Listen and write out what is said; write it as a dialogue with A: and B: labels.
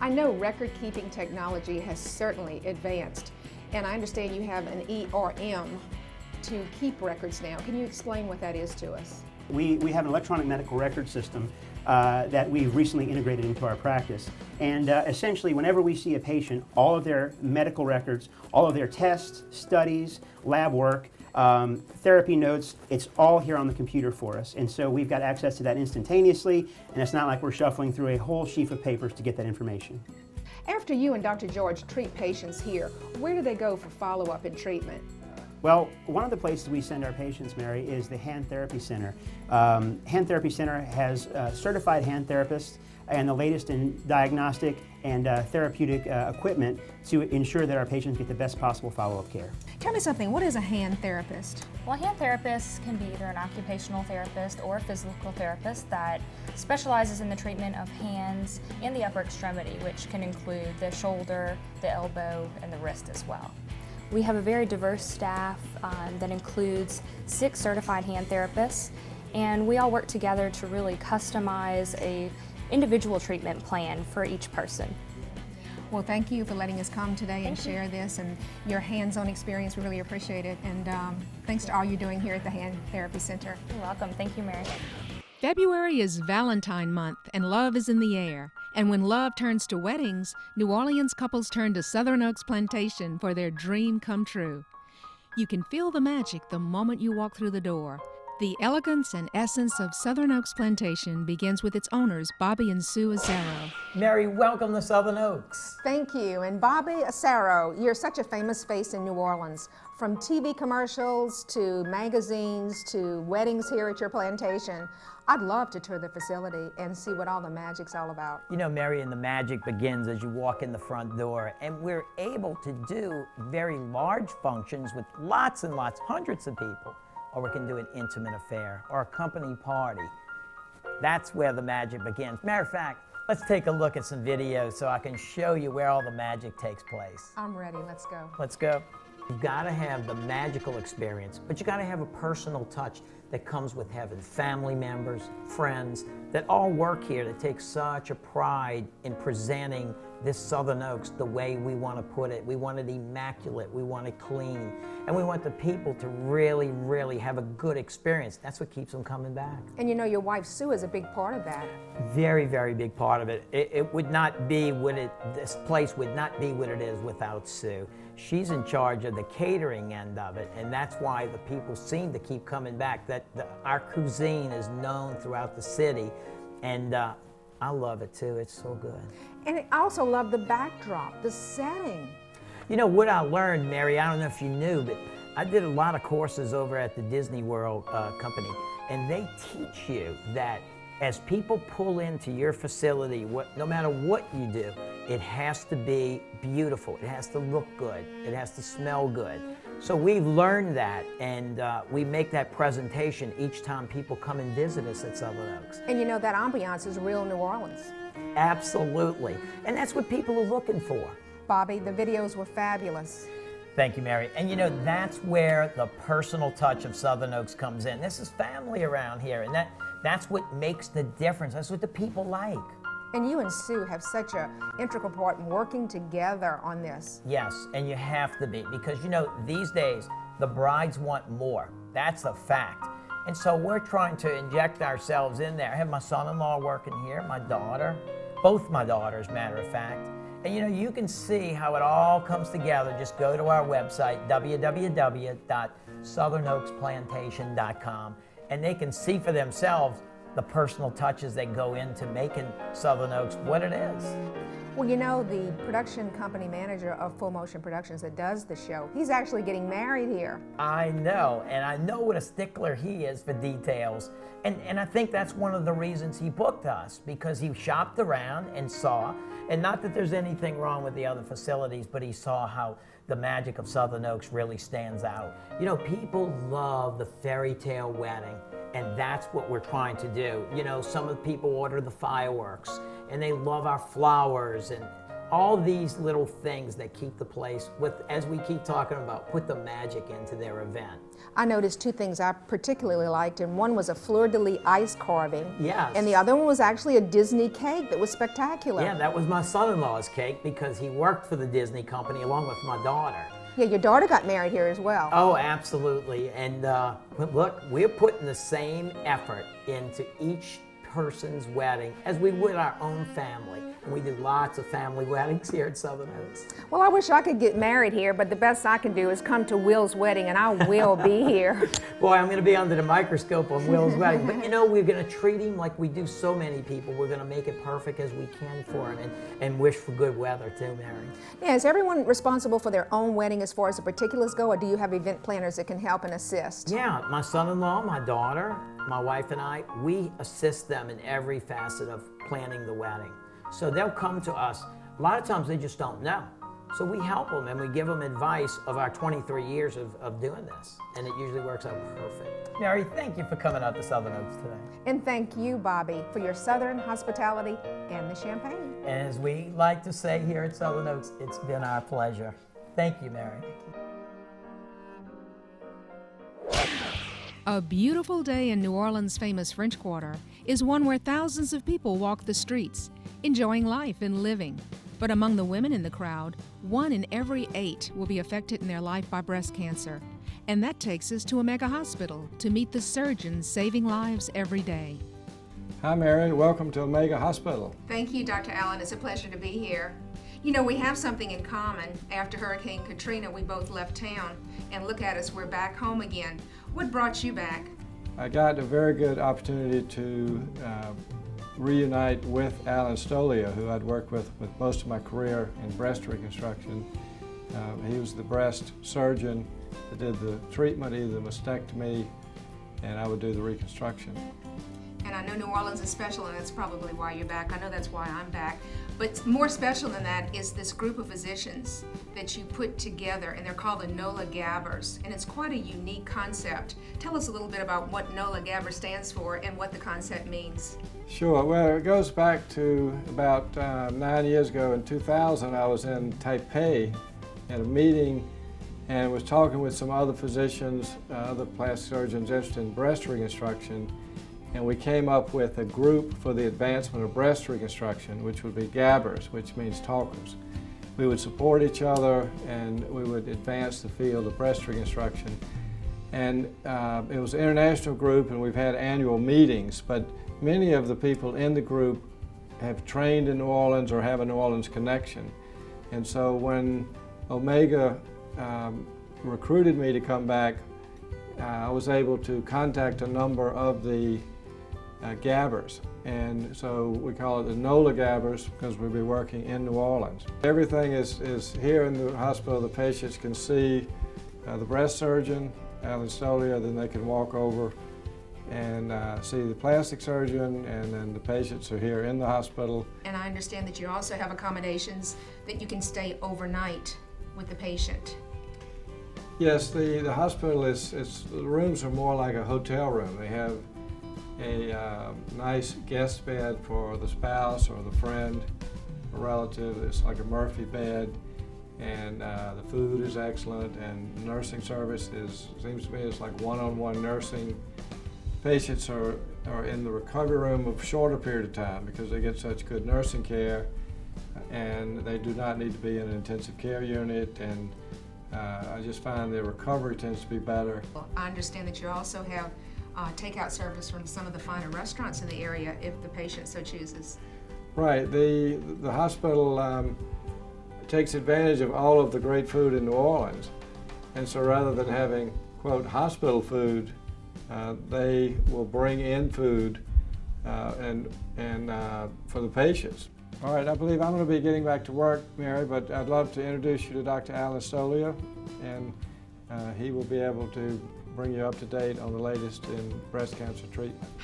A: I know record-keeping technology has certainly advanced, and I understand you have an ERM to keep records now. Can you explain what that is to us?
B: We have an electronic medical record system that we've recently integrated into our practice. And essentially, whenever we see a patient, all of their medical records, all of their tests, studies, lab work, therapy notes, it's all here on the computer for us. And so we've got access to that instantaneously, and it's not like we're shuffling through a whole sheaf of papers to get that information.
A: After you and Dr. George treat patients here, where do they go for follow-up and treatment?
B: Well, one of the places we send our patients, Mary, is the Hand Therapy Center. Hand Therapy Center has certified hand therapists and the latest in diagnostic and therapeutic equipment to ensure that our patients get the best possible follow-up care.
A: Tell me something, what is a hand therapist?
C: Well, a hand therapist can be either an occupational therapist or a physical therapist that specializes in the treatment of hands in the upper extremity, which can include the shoulder, the elbow, and the wrist as well. We have a very diverse staff that includes 6 certified hand therapists, and we all work together to really customize a individual treatment plan for each person.
A: Well, thank you for letting us come today and share this and your hands-on experience. We really appreciate it, and thanks to all you're doing here at the Hand Therapy Center.
C: You're welcome. Thank you, Mary.
D: February is Valentine month and love is in the air. And when love turns to weddings, New Orleans couples turn to Southern Oaks Plantation for their dream come true. You can feel the magic the moment you walk through the door. The elegance and essence of Southern Oaks Plantation begins with its owners, Bobby and Sue Azaro.
E: Mary, welcome to Southern Oaks.
A: Thank you. And Bobby Azaro, you're such a famous face in New Orleans. From TV commercials to magazines to weddings here at your plantation. I'd love to tour the facility and see what all the magic's all about.
E: You know, Mary, and the magic begins as you walk in the front door, and we're able to do very large functions with lots and lots, hundreds of people, or we can do an intimate affair or a company party. That's where the magic begins. Matter of fact, let's take a look at some videos so I can show you where all the magic takes place.
A: I'm ready, let's go.
E: Let's go. You've got to have the magical experience, but you got to have a personal touch that comes with having family members, friends, that all work here, that take such a pride in presenting this Southern Oaks the way we want to put it. We want it immaculate, we want it clean, and we want the people to really, really have a good experience. That's what keeps them coming back.
A: And you know, your wife Sue is a big part of that.
E: Very, very big part of it. It would not be what this place would not be what it is without Sue. She's in charge of the catering end of it, and that's why the people seem to keep coming back. Our cuisine is known throughout the city, and I love it too. It's so good.
A: And I also love the backdrop, the setting.
E: You know what I learned, Mary, I don't know if you knew, but I did a lot of courses over at the Disney World company, and they teach you that as people pull into your facility, no matter what you do, it has to be beautiful. It has to look good. It has to smell good. So we've learned that, and we make that presentation each time people come and visit us at Southern Oaks.
A: And you know, that ambiance is real New Orleans.
E: Absolutely. And that's what people are looking for.
A: Bobby, the videos were fabulous.
E: Thank you, Mary. And you know, that's where the personal touch of Southern Oaks comes in. This is family around here, and that's what makes the difference. That's what the people like.
A: And you and Sue have such an integral part in working together on this.
E: Yes, and you have to be, because you know, these days, the brides want more. That's a fact. And so we're trying to inject ourselves in there. I have my son-in-law working here, my daughter, both my daughters, matter of fact. And you know, you can see how it all comes together. Just go to our website, www.southernoaksplantation.com, and they can see for themselves the personal touches that go into making Southern Oaks what it is.
A: Well, you know, the production company manager of Full Motion Productions that does the show, he's actually getting married here.
E: I know, and I know what a stickler he is for details. And I think that's one of the reasons he booked us, because he shopped around and saw, and not that there's anything wrong with the other facilities, but he saw how the magic of Southern Oaks really stands out. You know, people love the fairy tale wedding, and that's what we're trying to do. You know, some of the people order the fireworks, and they love our flowers and all these little things that keep the place, with, as we keep talking about, put the magic into their event.
A: I noticed two things I particularly liked, and one was a fleur-de-lis ice carving.
E: Yes.
A: And the other one was actually a Disney cake that was spectacular.
E: Yeah, that was my son-in-law's cake because he worked for the Disney company along with my daughter.
A: Yeah, your daughter got married here as well.
E: Oh, absolutely. And look, we're putting the same effort into each person's wedding as we would our own family. And we do lots of family weddings here at Southern Oaks.
A: Well, I wish I could get married here, but the best I can do is come to Will's wedding, and I will be here.
E: Boy, I'm going to be under the microscope on Will's wedding. But you know, we're going to treat him like we do so many people. We're going to make it perfect as we can for him, and wish for good weather too, Mary.
A: Yeah, is everyone responsible for their own wedding as far as the particulars go, or do you have event planners that can help and assist?
E: Yeah, my son-in-law, my daughter, my wife and I, we assist them in every facet of planning the wedding. So they'll come to us. A lot of times they just don't know. So we help them and we give them advice of our 23 years of doing this. And it usually works out perfect. Mary, thank you for coming out to Southern Oaks today.
A: And thank you, Bobby, for your Southern hospitality and the champagne.
E: And as we like to say here at Southern Oaks, it's been our pleasure. Thank you, Mary.
D: A beautiful day in New Orleans' famous French Quarter is one where thousands of people walk the streets, enjoying life and living. But among the women in the crowd, 1 in every 8 will be affected in their life by breast cancer. And that takes us to a mega hospital to meet the surgeons saving lives every day.
F: Hi, Mary. Welcome to Omega Hospital.
A: Thank you, Dr. Allen. It's a pleasure to be here. You know, we have something in common. After Hurricane Katrina, we both left town. And look at us, we're back home again. What brought you back?
F: I got a very good opportunity to reunite with Alan Stolia, who I'd worked with most of my career in breast reconstruction. He was the breast surgeon that did the treatment, either the mastectomy, and I would do the reconstruction.
A: And I know New Orleans is special, and that's probably why you're back. I know that's why I'm back. But more special than that is this group of physicians that you put together, and they're called the NOLA Gabbers, and it's quite a unique concept. Tell us a little bit about what NOLA Gabber stands for and what the concept means.
F: Sure. Well, it goes back to about 9 years ago in 2000. I was in Taipei at a meeting and was talking with some other physicians, other plastic surgeons interested in breast reconstruction. And we came up with a group for the advancement of breast reconstruction, which would be Gabbers, which means talkers. We would support each other and we would advance the field of breast reconstruction. And it was an international group, and we've had annual meetings, but many of the people in the group have trained in New Orleans or have a New Orleans connection. And so when Omega recruited me to come back, I was able to contact a number of the Gabbers, and so we call it the NOLA Gabbers because we'll be working in New Orleans. Everything is here in the hospital. The patients can see the breast surgeon, Alan Stolia, then they can walk over and see the plastic surgeon, and then the patients are here in the hospital.
A: And I understand that you also have accommodations that you can stay overnight with the patient.
F: Yes, the hospital the rooms are more like a hotel room. They have a nice guest bed for the spouse or the friend or relative. It's like a Murphy bed, and the food is excellent, and the nursing service seems to me it's like one-on-one nursing. Patients are in the recovery room a shorter period of time because they get such good nursing care, and they do not need to be in an intensive care unit, and I just find their recovery tends to be better.
A: I understand that you also have takeout service from some of the finer restaurants in the area if the patient so chooses.
F: Right. The hospital takes advantage of all of the great food in New Orleans, and so rather than having, quote, hospital food, they will bring in food and for the patients. All right, I believe I'm going to be getting back to work, Mary, but I'd love to introduce you to Dr. Alan Stolia, and he will be able to bring you up to date on the latest in breast cancer treatment.